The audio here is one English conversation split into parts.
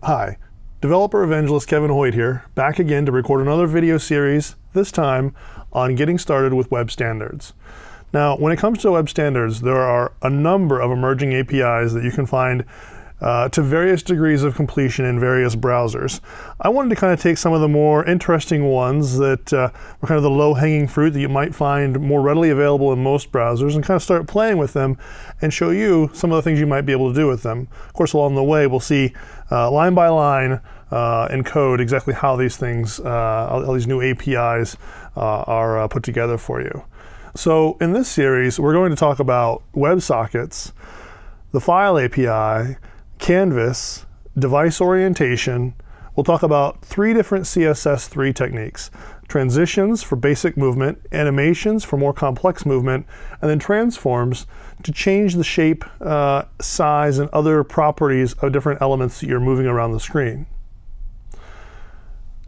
Hi, developer evangelist Kevin Hoyt here, back again to record another video series, this time on getting started with web standards. Now, when it comes to web standards, there are a number of emerging APIs that you can find to various degrees of completion in various browsers. I wanted to kind of take some of the more interesting ones that were kind of the low-hanging fruit that you might find more readily available in most browsers and kind of start playing with them and show you some of the things you might be able to do with them. Of course, along the way, we'll see line by line in code exactly how these things, all these new APIs are put together for you. So in this series, we're going to talk about WebSockets, the File API, Canvas, device orientation. We'll talk about 3 different CSS3 techniques: transitions for basic movement, animations for more complex movement, and then transforms to change the shape, size, and other properties of different elements that you're moving around the screen.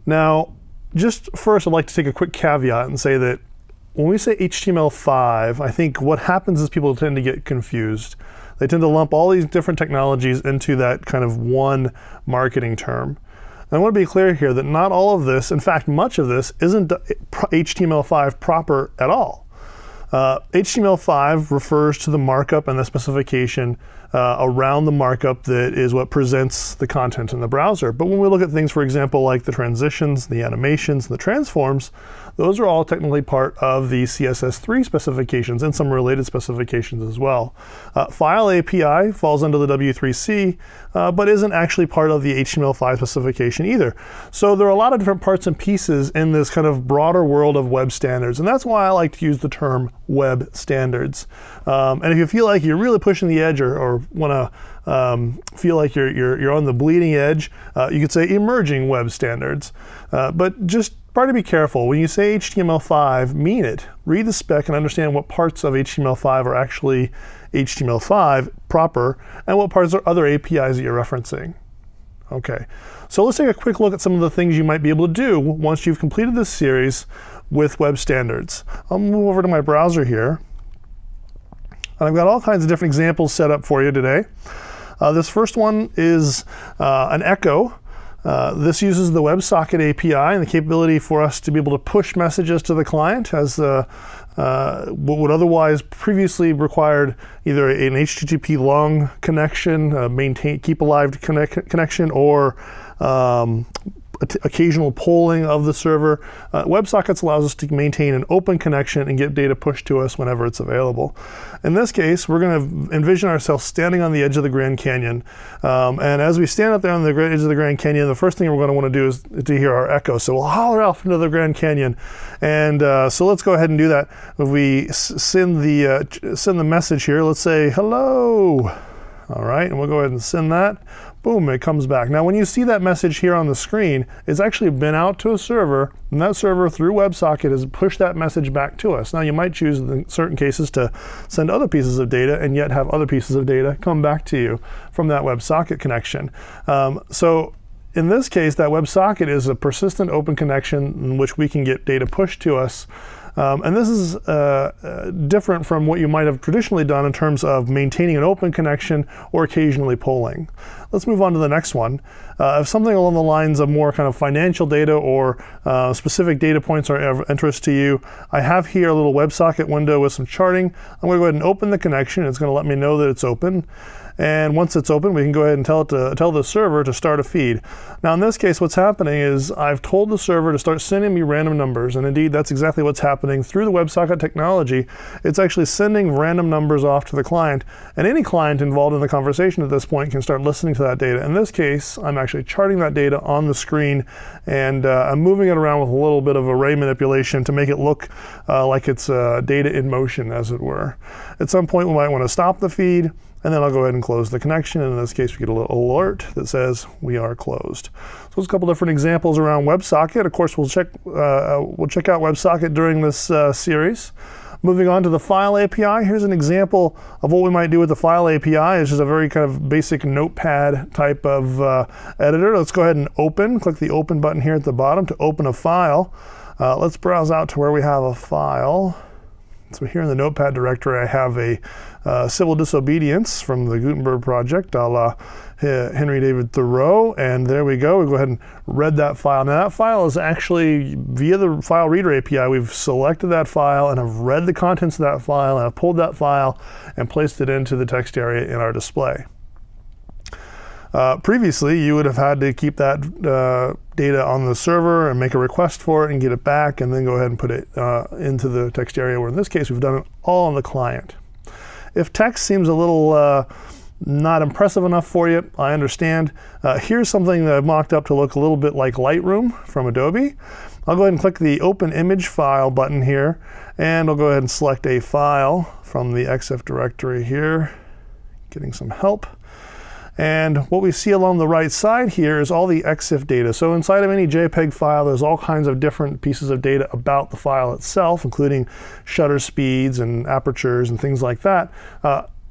Now, just first, I'd like to take a quick caveat and say that when we say HTML5, I think what happens is people tend to get confused. They tend to lump all these different technologies into that kind of one marketing term. And I want to be clear here that not all of this, in fact, much of this, isn't HTML5 proper at all. HTML5 refers to the markup and the specification around the markup that is what presents the content in the browser. But when we look at things, for example, like the transitions, the animations, and the transforms, those are all technically part of the CSS3 specifications and some related specifications as well. File API falls under the W3C, but isn't actually part of the HTML5 specification either. So there are a lot of different parts and pieces in this kind of broader world of web standards, and that's why I like to use the term web standards. And if you feel like you're really pushing the edge or want to feel like you're on the bleeding edge, you could say emerging web standards. But just try to be careful. When you say HTML5, mean it. Read the spec and understand what parts of HTML5 are actually HTML5 proper and what parts are other APIs that you're referencing. Okay, so let's take a quick look at some of the things you might be able to do once you've completed this series with web standards. I'll move over to my browser here. And I've got all kinds of different examples set up for you today. This first one is an echo. This uses the WebSocket API and the capability for us to be able to push messages to the client as what would otherwise previously required either an HTTP long connection, keep alive connection, or occasional polling of the server. WebSockets allows us to maintain an open connection and get data pushed to us whenever it's available. In this case, we're going to envision ourselves standing on the edge of the Grand Canyon. And as we stand up there on the edge of the Grand Canyon, the first thing we're going to want to do is to hear our echo. So we'll holler out into the Grand Canyon. And so let's go ahead and do that. If we send the message here, let's say, hello. All right, and we'll go ahead and send that. Boom, it comes back. Now, when you see that message here on the screen, it's actually been out to a server, and that server through WebSocket has pushed that message back to us. Now, you might choose in certain cases to send other pieces of data and yet have other pieces of data come back to you from that WebSocket connection. So in this case, that WebSocket is a persistent open connection in which we can get data pushed to us. And this is different from what you might have traditionally done in terms of maintaining an open connection or occasionally polling. Let's move on to the next one. If something along the lines of more kind of financial data or specific data points are of interest to you, I have here a little WebSocket window with some charting. I'm going to go ahead and open the connection. It's going to let me know that it's open. And once it's open, we can go ahead and tell the server to start a feed. Now in this case, what's happening is I've told the server to start sending me random numbers, and indeed that's exactly what's happening through the WebSocket technology. It's actually sending random numbers off to the client, and any client involved in the conversation at this point can start listening to that data. In this case, I'm actually charting that data on the screen, and I'm moving it around with a little bit of array manipulation to make it look like it's data in motion, as it were. At some point, we might want to stop the feed, and then I'll go ahead and close the connection. And in this case, we get a little alert that says we are closed. So there's a couple different examples around WebSocket. Of course, we'll check out WebSocket during this series. Moving on to the File API, here's an example of what we might do with the File API. It's just a very kind of basic notepad type of editor. Let's go ahead and open. Click the Open button here at the bottom to open a file. Let's browse out to where we have a file. So here in the Notepad directory, I have a civil disobedience from the Gutenberg project, a la Henry David Thoreau, and there we go. We go ahead and read that file. Now that file is actually, via the file reader API, we've selected that file and have read the contents of that file, and have pulled that file and placed it into the text area in our display. Previously, you would have had to keep that data on the server and make a request for it and get it back, and then go ahead and put it into the text area, where in this case, we've done it all on the client. If text seems a little not impressive enough for you, I understand. Here's something that I've mocked up to look a little bit like Lightroom from Adobe. I'll go ahead and click the Open Image File button here, and I'll go ahead and select a file from the EXIF directory here, getting some help. And what we see along the right side here is all the EXIF data. So inside of any JPEG file, there's all kinds of different pieces of data about the file itself, including shutter speeds and apertures and things like that.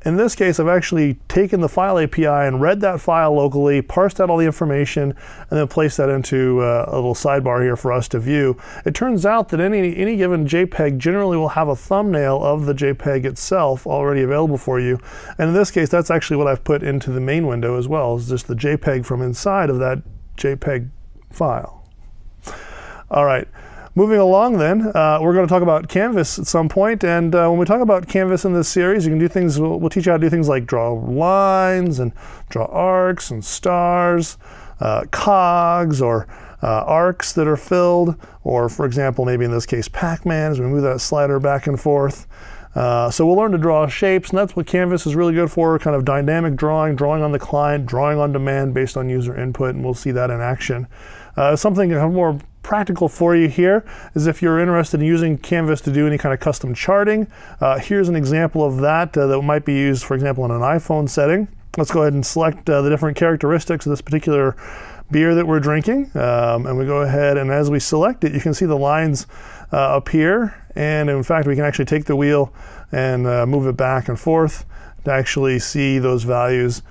In this case, I've actually taken the file API and read that file locally, parsed out all the information, and then placed that into a little sidebar here for us to view. It turns out that any given JPEG generally will have a thumbnail of the JPEG itself already available for you. And in this case, that's actually what I've put into the main window as well, is just the JPEG from inside of that JPEG file. All right. Moving along then, we're going to talk about Canvas at some point, and when we talk about Canvas in this series, you can do things, we'll teach you how to do things like draw lines and draw arcs and stars, cogs, or arcs that are filled, or for example, maybe in this case, Pac-Man, as we move that slider back and forth. So we'll learn to draw shapes, and that's what Canvas is really good for, kind of dynamic drawing, drawing on the client, drawing on demand based on user input, and we'll see that in action. Something more practical for you here is if you're interested in using Canvas to do any kind of custom charting. Here's an example of that that might be used, for example, in an iPhone setting. Let's go ahead and select the different characteristics of this particular beer that we're drinking, and we go ahead, and as we select it, you can see the lines appear, and in fact we can actually take the wheel and move it back and forth to actually see those values.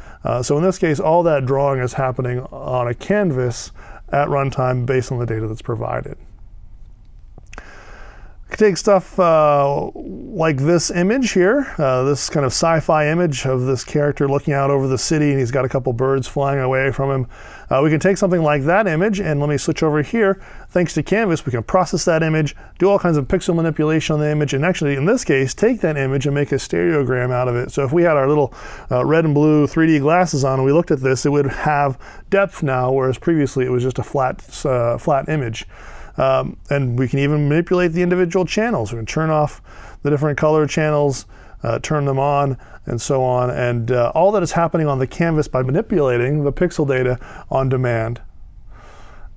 So in this case, all that drawing is happening on a canvas at runtime based on the data that's provided. You can take stuff like this image here, this kind of sci-fi image of this character looking out over the city, and he's got a couple birds flying away from him. We can take something like that image, and let me switch over here. Thanks to Canvas, we can process that image, do all kinds of pixel manipulation on the image, and actually, in this case, take that image and make a stereogram out of it. So if we had our little red and blue 3D glasses on and we looked at this, it would have depth now, whereas previously it was just a flat image. And we can even manipulate the individual channels. We can turn off the different color channels, turn them on, and so on. And all that is happening on the canvas by manipulating the pixel data on demand.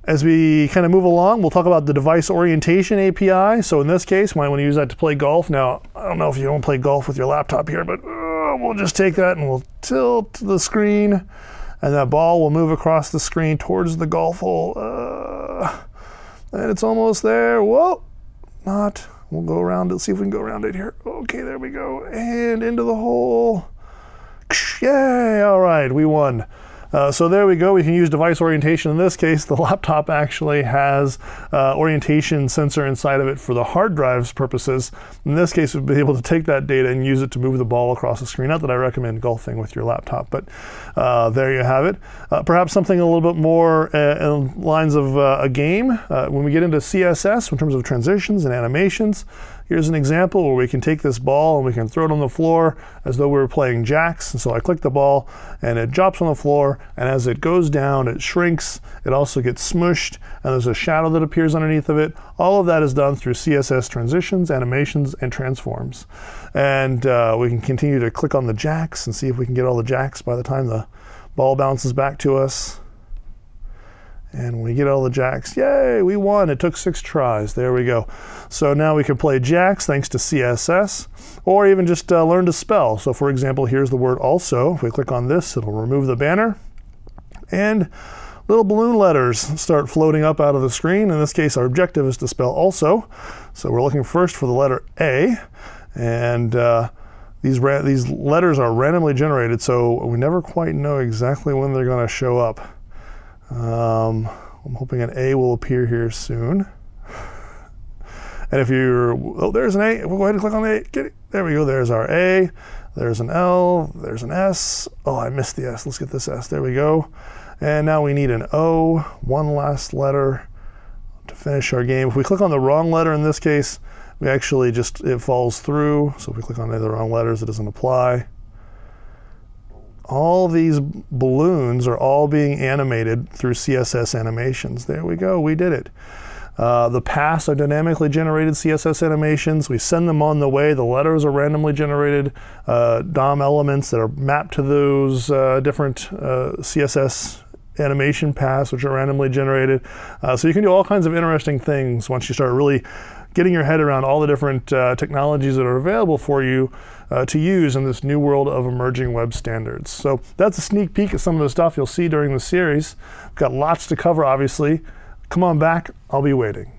As we kind of move along, we'll talk about the device orientation API. So in this case, you might want to use that to play golf. Now, I don't know if you want to play golf with your laptop here, but we'll just take that and we'll tilt the screen, and that ball will move across the screen towards the golf hole. And it's almost there. Whoa, not. We'll go around it, see if we can go around it here. Okay, there we go. And into the hole. Yay, all right, we won. So there we go. We can use device orientation. In this case, the laptop actually has orientation sensor inside of it for the hard drive's purposes. In this case, we'd be able to take that data and use it to move the ball across the screen. Not that I recommend golfing with your laptop, but there you have it. Perhaps something a little bit more in lines of a game. When we get into CSS, in terms of transitions and animations, here's an example where we can take this ball and we can throw it on the floor as though we were playing jacks. And so I click the ball and it drops on the floor, and as it goes down, it shrinks. It also gets smushed, and there's a shadow that appears underneath of it. All of that is done through CSS transitions, animations, and transforms. And we can continue to click on the jacks and see if we can get all the jacks by the time the ball bounces back to us. And when we get all the jacks, yay, we won. It took 6 tries. There we go. So now we can play jacks thanks to CSS, or even just learn to spell. So for example, here's the word also. If we click on this, it'll remove the banner. And little balloon letters start floating up out of the screen. In this case, our objective is to spell also. So we're looking first for the letter A. And these letters are randomly generated, so we never quite know exactly when they're going to show up. I'm hoping an A will appear here soon. And if you're, oh, there's an A, we'll go ahead and click on the A. Get it. There we go, there's our A. There's an L, there's an S. Oh, I missed the S. Let's get this S. There we go. And now we need an O, one last letter to finish our game. If we click on the wrong letter in this case, we actually just, it falls through. So if we click on the wrong letters, it doesn't apply. All these balloons are all being animated through CSS animations. There we go, we did it. The paths are dynamically generated CSS animations. We send them on the way. The letters are randomly generated DOM elements that are mapped to those different CSS animation paths, which are randomly generated. So you can do all kinds of interesting things once you start really getting your head around all the different technologies that are available for you to use in this new world of emerging web standards. So that's a sneak peek at some of the stuff you'll see during the series. We've got lots to cover, obviously. Come on back, I'll be waiting.